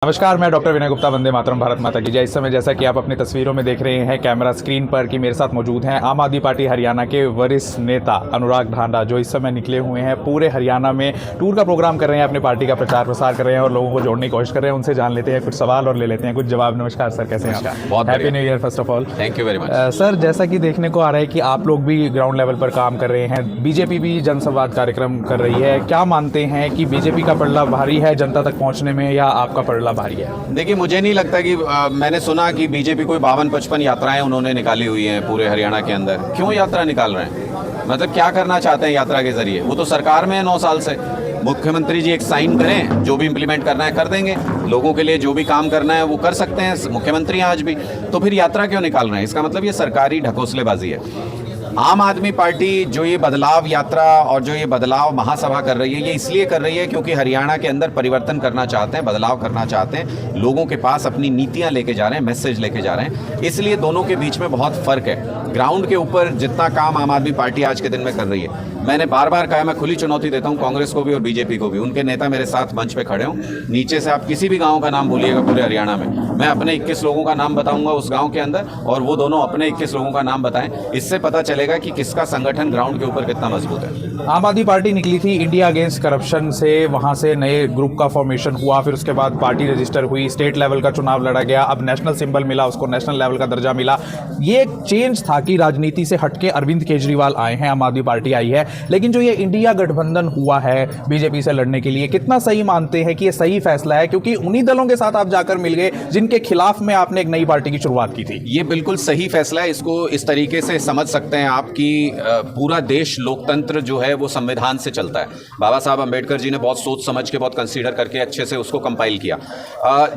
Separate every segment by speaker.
Speaker 1: नमस्कार, मैं डॉक्टर विनय गुप्ता। वंदे मातरम, भारत माता की जय। इस समय जैसा कि आप अपनी तस्वीरों में देख रहे हैं कैमरा स्क्रीन पर कि मेरे साथ मौजूद हैं आम आदमी पार्टी हरियाणा के वरिष्ठ नेता अनुराग ढांडा, जो इस समय निकले हुए हैं पूरे हरियाणा में टूर का प्रोग्राम कर रहे हैं, अपनी पार्टी का प्रचार प्रसार कर रहे हैं और लोगों को जोड़ने की कोशिश कर रहे हैं। उनसे जान लेते हैं कुछ सवाल और ले लेते हैं कुछ जवाब। नमस्कार सर, कैसे हैं आप?
Speaker 2: बहुत
Speaker 1: happy new year first of all.
Speaker 2: Thank you very much.
Speaker 1: Sir, जैसा कि देखने को आ रहा है कि आप लोग भी ग्राउंड लेवल पर काम कर रहे हैं, बीजेपी भी जनसंवाद कार्यक्रम कर रही है, क्या मानते हैं कि बीजेपी का पलड़ा भारी है जनता तक पहुंचने में या आपका पलड़ा भारी है?
Speaker 2: देखिए, मुझे नहीं लगता कि मैंने सुना कि बीजेपी कोई 52-55 यात्राएं उन्होंने निकाली हुई हैं पूरे हरियाणा के अंदर। क्यों यात्रा निकाल रहे हैं? मतलब क्या करना चाहते हैं यात्रा के जरिए? वो तो सरकार में है 9 साल से। मुख्यमंत्री जी एक साइन करें, जो भी इंप्लीमेंट करना है कर देंगे, लोगों के लिए जो भी काम करना है वो कर सकते हैं मुख्यमंत्री हैं आज भी। तो फिर यात्रा क्यों निकाल रहे हैं? इसका मतलब ये सरकारी ढकोसलेबाजी है। आम आदमी पार्टी जो ये बदलाव यात्रा और जो ये बदलाव महासभा कर रही है, ये इसलिए कर रही है क्योंकि हरियाणा के अंदर परिवर्तन करना चाहते हैं, बदलाव करना चाहते हैं, लोगों के पास अपनी नीतियां लेके जा रहे हैं, मैसेज लेके जा रहे हैं। इसलिए दोनों के बीच में बहुत फर्क है। ग्राउंड के ऊपर जितना काम आम आदमी पार्टी आज के दिन में कर रही है, मैंने बार बार कहा, मैं खुली चुनौती देता हूं कांग्रेस को भी और बीजेपी को भी। उनके नेता मेरे साथ मंच पे खड़े हों, नीचे से आप किसी भी गांव का नाम बोलिएगा पूरे हरियाणा में, मैं अपने 21 लोगों का नाम बताऊंगा उस गांव के अंदर, और वो दोनों अपने 21 लोगों का नाम बताएं। इससे पता चलेगा कि किसका संगठन ग्राउंड के ऊपर कितना मजबूत है।
Speaker 1: आम आदमी पार्टी निकली थी इंडिया अगेंस्ट करप्शन से, वहां से नए ग्रुप का फॉर्मेशन हुआ, फिर उसके बाद पार्टी रजिस्टर हुई, स्टेट लेवल का चुनाव लड़ा गया, अब नेशनल सिंबल मिला, उसको नेशनल लेवल का दर्जा मिला। ये एक चेंज था कि राजनीति से हटके अरविंद केजरीवाल आए हैं, आम आदमी पार्टी आई है। लेकिन जो ये इंडिया गठबंधन हुआ है बीजेपी से लड़ने के लिए, कितना सही मानते हैं कि ये सही फैसला है? क्योंकि उन्हीं दलों के साथ आप जाकर मिल गए जिनके खिलाफ में आपने एक नई पार्टी की शुरुआत की थी।
Speaker 2: ये बिल्कुल सही फैसला है। इसको इस तरीके से समझ सकते हैं आप कि पूरा देश लोकतंत्र जो है वो संविधान से चलता है। बाबा साहब अंबेडकर जी ने बहुत सोच समझ के, बहुत कंसीडर करके अच्छे से उसको कंपाइल किया।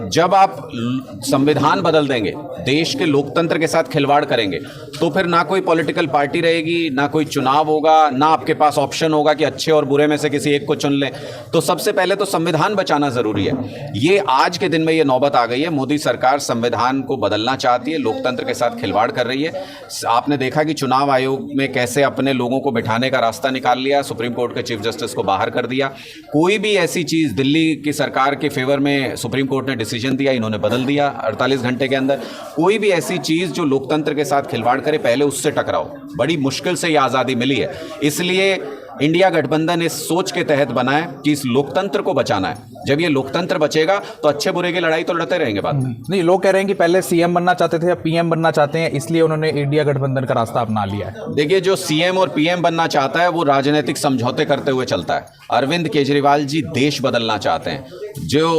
Speaker 2: जब आप संविधान बदल देंगे, देश के लोकतंत्र के साथ खिलवाड़ करेंगे, तो फिर ना कोई पॉलिटिकल पार्टी रहेगी, ना कोई चुनाव होगा, ना आपके पास ऑप्शन होगा कि अच्छे और बुरे में से किसी एक को चुन लें। तो सबसे पहले तो संविधान बचाना जरूरी है। ये आज के दिन में ये नौबत आ गई है। मोदी सरकार संविधान को बदलना चाहती है, लोकतंत्र के साथ खिलवाड़ कर रही है। आपने देखा कि चुनाव आयोग में कैसे अपने लोगों को बिठाने का रास्ता निकाल लिया, सुप्रीम कोर्ट के चीफ जस्टिस को बाहर कर दिया। कोई भी ऐसी चीज दिल्ली की सरकार के फेवर में सुप्रीम कोर्ट ने डिसीजन दिया, इन्होंने बदल दिया 48 घंटे के अंदर। कोई भी ऐसी चीज जो लोकतंत्र के साथ खिलवाड़ करे, पहले उससे टकराओ। बड़ी मुश्किल से ये आजादी मिली है, इसलिए इंडिया गठबंधन इस सोच के तहत बना है कि इस लोकतंत्र को बचाना है। जब ये लोकतंत्र बचेगा तो अच्छे बुरे की लड़ाई तो लड़ते रहेंगे। बात
Speaker 1: नहीं, लोग कह रहे हैं कि पहले सीएम बनना चाहते थे, अब पीएम बनना चाहते हैं, इसलिए उन्होंने इंडिया गठबंधन का रास्ता अपना लिया है।
Speaker 2: देखिए, जो सीएम और पीएम बनना चाहता है वो राजनीतिक समझौते करते हुए चलता है। अरविंद केजरीवाल जी देश बदलना चाहते हैं। जो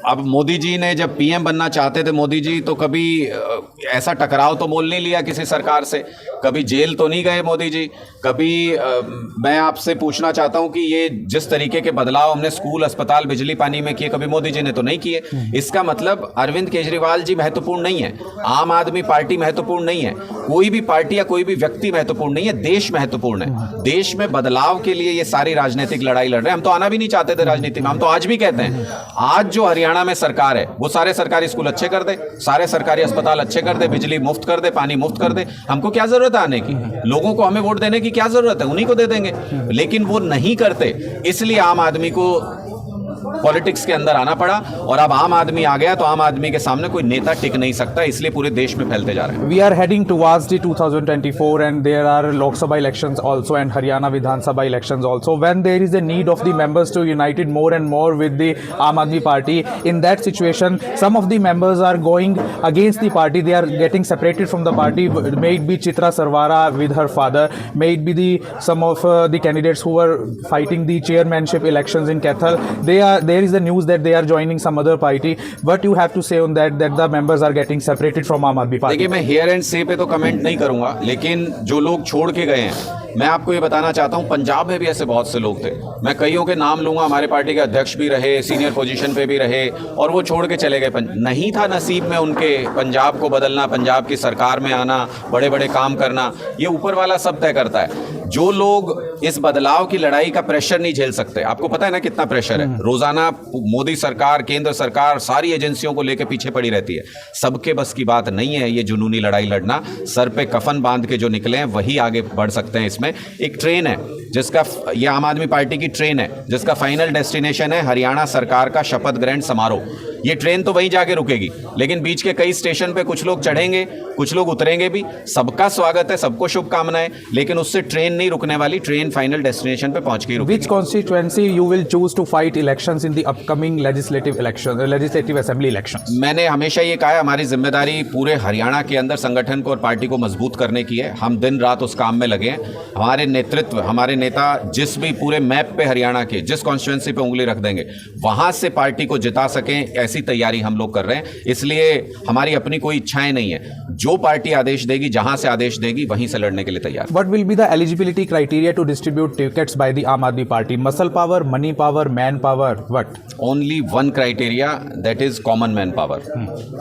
Speaker 2: अब मोदी जी ने जब पीएम बनना चाहते थे, मोदी जी तो कभी ऐसा टकराव तो मोल नहीं लिया किसी सरकार से, कभी जेल तो नहीं गए मोदी जी, कभी मैं आपसे पूछना चाहता हूं कि ये जिस तरीके के बदलाव हमने स्कूल, अस्पताल, बिजली, पानी में किए, कभी मोदी जी ने तो नहीं किए। इसका मतलब अरविंद केजरीवाल जी महत्वपूर्ण नहीं है, आम आदमी पार्टी महत्वपूर्ण नहीं है, कोई भी पार्टी या कोई भी व्यक्ति महत्वपूर्ण नहीं है, देश महत्वपूर्ण है। देश में बदलाव के लिए ये सारी राजनीतिक लड़ाई लड़ रहे हैं। हम तो आना भी नहीं चाहते थे राजनीति में, हम तो आज भी कहते हैं, आज जो हरियाणा में सरकार है वो सारे सरकारी स्कूल अच्छे कर दे, सारे सरकारी अस्पताल अच्छे कर दे, बिजली मुफ्त कर दे, पानी मुफ्त कर दे। हमको क्या जरूरत है आने की? लोगों को हमें वोट देने की क्या जरूरत है? उन्हीं को दे देंगे। लेकिन वो नहीं करते, इसलिए आम आदमी को पॉलिटिक्स के अंदर आना पड़ा, और अब आम आदमी आ गया तो आम आदमी के सामने कोई नेता टिक नहीं सकता, इसलिए पूरे देश में फैलते जा रहे हैं।
Speaker 1: We are heading towards the 2024 and there are Lok Sabha elections also and Haryana Vidhan Sabha elections also. When there is a need of the members to unite it more and more with the Aam Aadmi Party, in that situation, some of the members are going against the party. They are getting separated from the party. May it be Chitra Sarwara with her father, may it be some of the candidates who were fighting the chairmanship elections in Kathal. There is the news that they are joining some other party. What you have to say on that the members are getting separated from Aam Aadmi Party?
Speaker 2: देखिए, मैं here and से पे तो comment नहीं करूंगा, लेकिन जो लोग छोड़ के गए हैं, मैं आपको ये बताना चाहता हूं, पंजाब में भी ऐसे बहुत से लोग थे। मैं कईयों के नाम लूंगा, हमारे पार्टी के अध्यक्ष भी रहे, सीनियर पोजीशन पे भी रहे, और वो छोड़ के चले गए। नहीं था नसीब में उनके पंजाब को बदलना, पंजाब की सरकार में आना, बड़े बड़े काम करना। ये ऊपर वाला सब तय करता है। जो लोग इस बदलाव की लड़ाई का प्रेशर नहीं झेल सकते, आपको पता है ना कितना प्रेशर है, रोजाना मोदी सरकार, केंद्र सरकार, सारी एजेंसियों को लेकर पीछे पड़ी रहती है। सबके बस की बात नहीं है ये जुनूनी लड़ाई लड़ना। सर पे कफन बांध के जो निकले हैं वही आगे बढ़ सकते हैं। इसमें एक ट्रेन है जिसका, ये आम आदमी पार्टी की ट्रेन है जिसका फाइनल डेस्टिनेशन है हरियाणा सरकार का शपथ ग्रहण समारोह। ये ट्रेन तो वहीं जाके रुकेगी, लेकिन बीच के कई स्टेशन पे कुछ लोग चढ़ेंगे, कुछ लोग उतरेंगे भी। सबका स्वागत है, सबको शुभकामनाएं, लेकिन उससे ट्रेन नहीं रुकने वाली, ट्रेन फाइनल डेस्टिनेशन पे पहुंच के रुकेगी।
Speaker 1: Which constituency you will choose to fight elections in the upcoming legislative assembly elections?
Speaker 2: मैंने हमेशा ये कहा है, हमारी जिम्मेदारी पूरे हरियाणा के अंदर संगठन को और पार्टी को मजबूत करने की है। हम दिन रात उस काम में लगे हैं। हमारे नेतृत्व, हमारे नेता जिस भी पूरे मैप पे हरियाणा के जिस कॉन्स्टिट्यूंसी पे उंगली रख देंगे, वहां से पार्टी को जिता सकें, ऐसी तैयारी हम लोग कर रहे हैं। इसलिए हमारी अपनी कोई इच्छाएं नहीं है, जो पार्टी आदेश देगी, जहां से आदेश देगी, वहीं से लड़ने के लिए तैयार।
Speaker 1: What will be the eligibility criteria to distribute tickets by the Aam Aadmi Party? Muscle power, money power, man power, what?
Speaker 2: Only one criteria, that is common man power.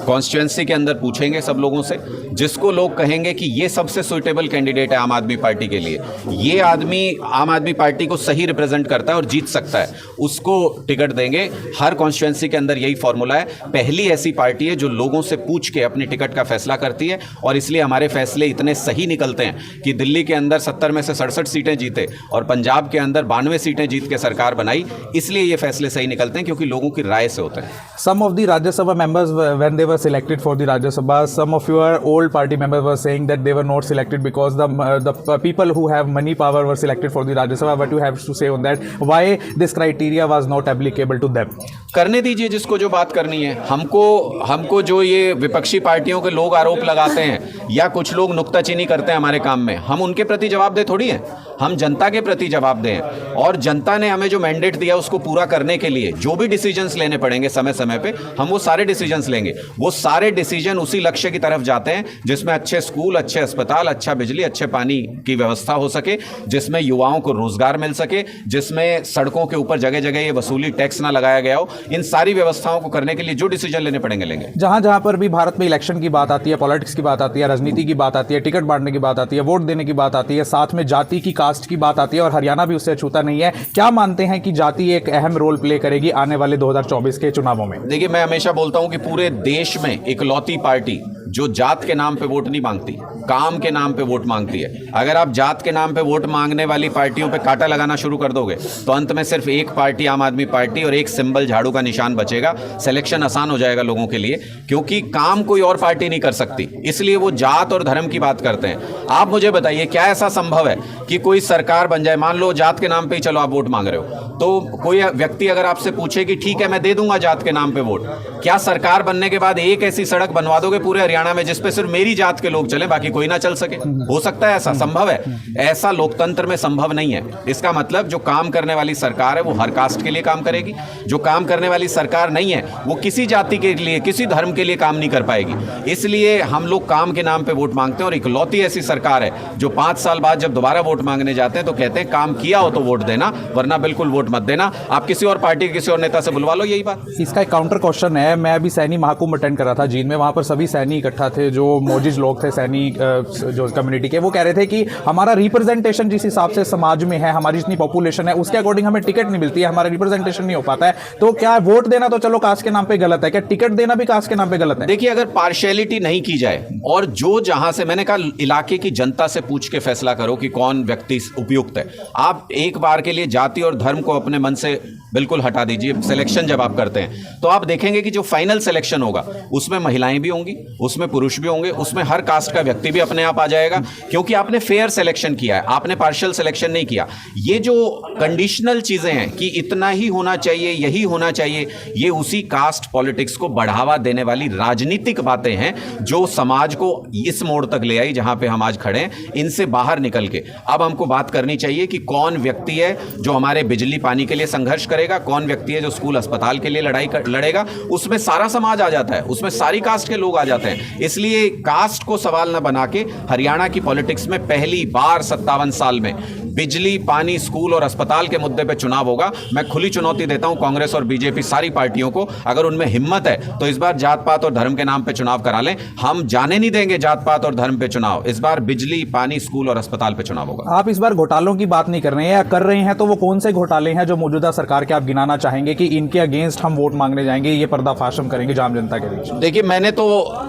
Speaker 2: Constituency के अंदर पूछेंगे सब लोगों से, जिसको लोग कहेंगे कि ये सबसे सुइटेबल कैंडिडेट है आम आदमी पार्टी के लिए, ये आदमी आम आदमी पार्टी को सही रिप्रेजेंट करता है और जीत सकता है, उसको टिकट देंगे। हर कॉन्स्टिट्यूंसी के अंदर यही फॉर्मूला है। पहली ऐसी पार्टी है जो लोगों से पूछ के अपनी टिकट का फैसला करती है, और इसलिए हमारे फैसले इतने सही निकलते हैं कि दिल्ली के अंदर 70 में से 67 सीटें जीते और पंजाब के अंदर 92 सीटें जीत के सरकार बनाई। इसलिए ये फैसले सही निकलते हैं क्योंकि लोगों की राय से होते हैं।
Speaker 1: Some of the Rajya Sabha members, when they were selected for the Rajya Sabha, some of your old party members were saying that they were not selected because the people who have money power were selected for the Rajya Sabha. What you have to say on that? Why this criteria was not applicable to them?
Speaker 2: करने दीजिए जिसको जो बात करनी है। हमको जो ये विपक्षी पार्टियों के लोग आरोप लगाते हैं या कुछ लोग नुक्ताचीनी करते हैं हमारे काम में, हम उनके प्रति जवाबदेह थोड़ी हैं, हम जनता के प्रति जवाबदेह हैं। और जनता ने हमें जो मैंडेट दिया उसको पूरा करने के लिए जो भी डिसीजंस लेने पड़ेंगे समय समय पे, हम वो सारे डिसीजंस लेंगे। वो सारे डिसीजन उसी लक्ष्य की तरफ जाते हैं जिसमें अच्छे स्कूल, अच्छे अस्पताल, अच्छा बिजली, अच्छे पानी की व्यवस्था हो सके, जिसमें युवाओं को रोजगार मिल सके, जिसमें सड़कों के ऊपर जगह जगह ये वसूली टैक्स ना लगाया गया हो। इन सारी व्यवस्थाओं को करने के लिए जो डिसीजन लेने पड़ेंगे लेंगे।
Speaker 1: जहां जहां पर भी भारत में इलेक्शन की बात आती है, पॉलिटिक्स की बात आती है, राजनीति की बात आती है, टिकट बांटने की बात आती है, वोट देने की बात आती है, साथ में जाति की, कास्ट की बात आती है, और हरियाणा भी उससे छूता नहीं है। क्या मानते हैं कि जाति एक अहम रोल प्ले करेगी आने वाले 2024 के चुनावों में?
Speaker 2: देखिए, मैं हमेशा बोलता हूं कि पूरे देश में इकलौती पार्टी जो जात के नाम पे वोट नहीं मांगती, काम के नाम पे वोट मांगती है। अगर आप जात के नाम पे वोट मांगने वाली पार्टियों पे कांटा लगाना शुरू कर दोगे तो अंत में सिर्फ एक पार्टी, आम आदमी पार्टी, और एक सिंबल झाड़ू का निशान बचेगा। सिलेक्शन आसान हो जाएगा लोगों के लिए, क्योंकि काम कोई और पार्टी नहीं कर सकती, इसलिए वो जात और धर्म की बात करते हैं। आप मुझे बताइए, क्या ऐसा संभव है कि कोई सरकार बन जाए, मान लो जात के नाम पे ही चलो आप वोट मांग रहे हो, तो कोई व्यक्ति अगर आपसे पूछे कि ठीक है मैं दे दूंगा जात के नाम पे वोट, क्या सरकार बनने के बाद एक ऐसी सड़क बनवा दोगे पूरे हरियाणा में जिसपे सिर्फ मेरी जात के लोग चले, बाकी कोई ना चल सके? हो सकता है ऐसा? संभव है? ऐसा लोकतंत्र में संभव नहीं है। इसका मतलब जो काम करने वाली सरकार है वो हर कास्ट के लिए काम करेगी, जो काम करने वाली सरकार नहीं है वो किसी जाति के लिए, किसी धर्म के लिए काम नहीं कर पाएगी। इसलिए हम लोग काम के नाम पे वोट मांगते हैं, और इकलौती ऐसी सरकार है जो 5 साल बाद जब दोबारा वोट मांगने जाते हैं तो कहते हैं काम किया हो तो वोट देना, वरना बिल्कुल वोट मत देना। आप किसी और पार्टी के किसी और नेता से बुलवा लो, यही बात।
Speaker 1: इसका एक काउंटर क्वेश्चन है। मैं अभी सैनी महाकुंभ अटेंड कर रहा था जींद में, वहां पर सभी सैनी इकट्ठा थे, जो मोजिज लोग थे सैनी जो कम्युनिटी के। वो कह रहे थे कि हमारा रिप्रेजेंटेशन जिस हिसाब से समाज में है, हमारी जितनी पॉपुलेशन है उसके अकॉर्डिंग हमें टिकट नहीं मिलती है, हमारा रिप्रेजेंटेशन नहीं हो पाता है। तो क्या वोट देना तो चलो कास्ट के नाम पे गलत है, क्या टिकट देना भी कास्ट के नाम पे गलत है?
Speaker 2: देखिए, अगर पार्शियलिटी नहीं की जाए और जो जहां से, मैंने कहा इलाके की जनता से पूछ के फैसला करो कि कौन व्यक्ति उपयुक्त है। आप एक बार के लिए जाति और धर्म को अपने मन से बिल्कुल हटा दीजिए। सिलेक्शन जब आप करते हैं तो आप देखेंगे कि जो फाइनल सिलेक्शन होगा उसमें महिलाएं भी होंगी, उसमें पुरुष भी होंगे, उसमें हर कास्ट का व्यक्ति भी अपने आप आ जाएगा, क्योंकि आपने फेयर सिलेक्शन किया है, आपने पार्शियल सिलेक्शन नहीं किया। ये जो कंडीशनल चीजें हैं कि इतना ही होना चाहिए, यही होना चाहिए, ये उसी कास्ट पॉलिटिक्स को बढ़ावा देने वाली राजनीतिक बातें हैं जो समाज को इस मोड़ तक ले आई जहां पे हम आज खड़े हैं। इनसे बाहर निकल के अब हमको बात करनी चाहिए कि कौन व्यक्ति है जो हमारे बिजली पानी के लिए संघर्ष करेगा, कौन व्यक्ति है जो स्कूल अस्पताल के लिए लड़ेगा। उसमें सारा समाज आ जाता है, उसमें सारी कास्ट के लोग आ जाते हैं। इसलिए कास्ट को सवाल न बना के हरियाणा की पॉलिटिक्स में पहली बार 57 साल में बिजली, पानी, स्कूल और अस्पताल के मुद्दे पे चुनाव होगा। मैं खुली चुनौती देता हूं कांग्रेस और बीजेपी सारी पार्टियों को, अगर उनमें हिम्मत है तो इस बार जात पात और धर्म के नाम पे चुनाव करा लें। हम जाने नहीं देंगे जात पात और धर्म पे चुनाव। इस बार बिजली, पानी, स्कूल और अस्पताल पे चुनाव होगा।
Speaker 1: आप इस बार घोटालों की बात नहीं कर रहे हैं, या कर रहे हैं तो वो कौन से घोटाले हैं जो मौजूदा सरकार के आप गिनाना चाहेंगे कि इनके अगेंस्ट हम वोट मांगने जाएंगे, ये पर्दाफाश हम करेंगे आम जनता के बीच?
Speaker 2: देखिए, मैंने तो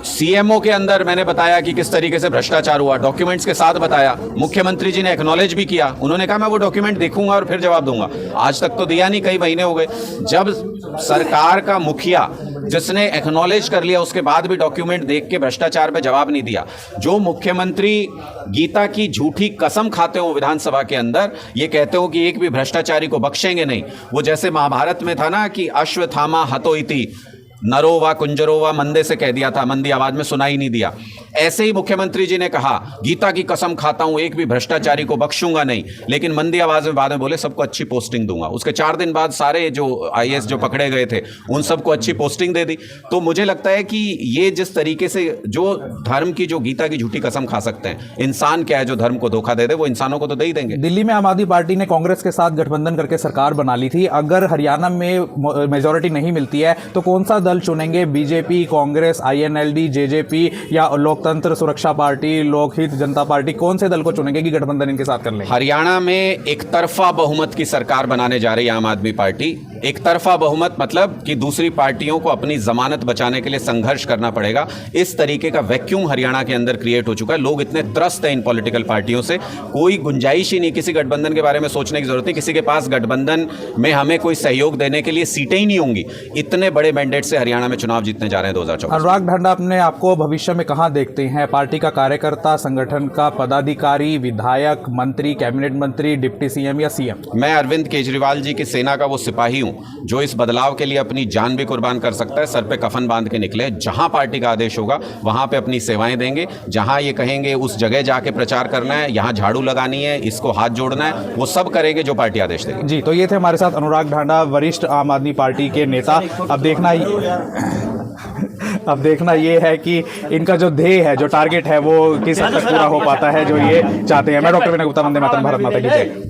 Speaker 2: सीएमओ के अंदर मैंने बताया कि किस तरीके से भ्रष्टाचार हुआ, डॉक्यूमेंट्स के साथ बताया। मुख्यमंत्री जी ने एक्नॉलेज भी किया, उन्होंने कहा मैं वो डॉक्यूमेंट देखूंगा और फिर जवाब दूंगा। आज तक तो दिया नहीं, कई महीने हो गए। जब सरकार का मुखिया जिसने एक्नॉलेज कर लिया, उसके बाद भी डॉक्यूमेंट देख के भ्रष्टाचार पे जवाब नहीं दिया। जो मुख्यमंत्री गीता की झूठी कसम खाते हो विधानसभा के अंदर, ये कहते हो कि एक भी भ्रष्टाचारी को बख्शेंगे नहीं, वो जैसे महाभारत में था ना कि अश्वत्थामा हतो इति, नरो व कुंजरो व मंदे से कह दिया था, मंदी आवाज में सुनाई नहीं दिया। ऐसे ही मुख्यमंत्री जी ने कहा गीता की कसम खाता हूं एक भी भ्रष्टाचारी को बख्शूंगा नहीं, लेकिन मंदी आवाज में बाद में बोले सबको अच्छी पोस्टिंग दूंगा। उसके 4 दिन बाद सारे जो आईएएस जो पकड़े गए थे उन सबको अच्छी पोस्टिंग दे दी। तो मुझे लगता है कि ये जिस तरीके से जो धर्म की जो गीता की झूठी कसम खा सकते हैं, इंसान क्या है जो धर्म को धोखा दे दे, वो इंसानों को तो दे ही देंगे।
Speaker 1: दिल्ली में आम आदमी पार्टी ने कांग्रेस के साथ गठबंधन करके सरकार बना ली थी। अगर हरियाणा में मेजोरिटी नहीं मिलती है तो कौन सा दल चुनेंगे? बीजेपी, कांग्रेस, आईएनएलडी, जेजेपी या लोकतंत्र सुरक्षा पार्टी, लोकहित जनता पार्टी? कौन से दल को चुनेंगे कि गठबंधन इनके साथ कर लेंगे?
Speaker 2: हरियाणा में एक तरफा बहुमत की सरकार बनाने जा रही है आम आदमी पार्टी। एक तरफा बहुमत मतलब कि दूसरी पार्टियों को अपनी जमानत बचाने के लिए संघर्ष करना पड़ेगा। इस तरीके का वैक्यूम हरियाणा के अंदर क्रिएट हो चुका है। लोग इतने त्रस्त हैं इन पॉलिटिकल पार्टियों से, कोई गुंजाइश ही नहीं किसी गठबंधन के बारे में सोचने की जरूरत नहीं। किसी के पास गठबंधन में हमें कोई सहयोग देने के लिए सीटें ही नहीं होंगी। इतने बड़े मैंडेट से हरियाणा में चुनाव जीतने जा रहे हैं 2024।
Speaker 1: अनुराग ढांडा, अपने आपको भविष्य में कहां देखते हैं? पार्टी का कार्यकर्ता, संगठन का पदाधिकारी, विधायक, मंत्री, कैबिनेट मंत्री, डिप्टी सीएम या सीएम?
Speaker 2: मैं अरविंद केजरीवाल जी की सेना का वो सिपाही हूं जो इस बदलाव के लिए अपनी जान भी कुर्बान कर सकता है। सर पे कफन बांध के निकले, जहां पार्टी का आदेश होगा वहां पे अपनी सेवाएं देंगे। जहां ये कहेंगे उस जगह जाके प्रचार करना है, यहां झाड़ू लगानी है, इसको हाथ जोड़ना है, वो सब करेंगे जो पार्टी आदेश देगी।
Speaker 1: जी, तो ये थे हमारे साथ अनुराग ढांडा, वरिष्ठ आम आदमी पार्टी के नेता। अब देखना ये है कि इनका जो ध्येय है, जो टारगेट है, वो किस हद तक पूरा हो पाता है जो ये चाहते हैं। मैं डॉक्टर विनय गुप्ता, वंदे मातरम, भारत माता की जय।